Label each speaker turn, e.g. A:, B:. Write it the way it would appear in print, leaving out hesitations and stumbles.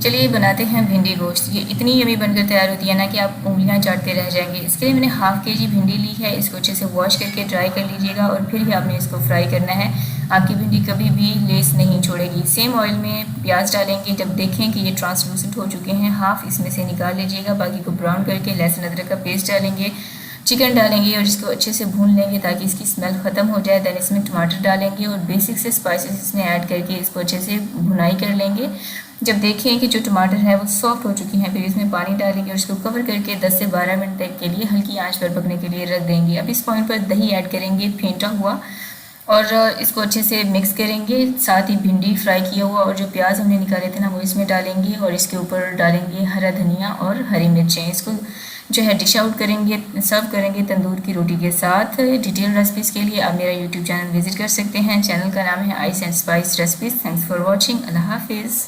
A: चलिए बनाते हैं भिंडी गोश्त। ये इतनी यमी बनकर तैयार होती है ना कि आप उंगलियां चाटते रह जाएंगे। इसके लिए मैंने हाफ के जी भिंडी ली है। इसको अच्छे से वॉश करके ड्राई कर लीजिएगा और फिर ही आपने इसको फ्राई करना है। आपकी भिंडी कभी भी लेस नहीं छोड़ेगी। सेम ऑयल में प्याज डालेंगे। जब देखें कि ये ट्रांसलूसेंट हो चुके हैं, हाफ इसमें से निकाल लीजिएगा। बाकी को ब्राउन करके लहसुन अदरक का पेस्ट डालेंगे, चिकन डालेंगे और इसको अच्छे से भून लेंगे ताकि इसकी स्मेल ख़त्म हो जाए। देन इसमें टमाटर डालेंगे और बेसिक से स्पाइसेस इसमें ऐड करके इसको अच्छे से भुनाई कर लेंगे। जब देखें कि जो टमाटर है वो सॉफ्ट हो चुकी हैं, फिर इसमें पानी डालेंगे और इसको कवर करके 10 से 12 मिनट तक के लिए हल्की आंच पर पकने के लिए रख देंगे। अब इस पॉइंट पर दही ऐड करेंगे फेंटा हुआ और इसको अच्छे से मिक्स करेंगे। साथ ही भिंडी फ्राई किया हुआ और जो प्याज हमने निकाले थे ना वो इसमें डालेंगे और इसके ऊपर डालेंगे हरा धनिया और हरी मिर्चें। इसको जो है डिश आउट करेंगे, सर्व करेंगे तंदूर की रोटी के साथ। डिटेल रेसिपीज़ के लिए आप मेरा यूट्यूब चैनल विजिट कर सकते हैं। चैनल का नाम है ice and spice recipes. Thanks for watching. Allah हाफिज़।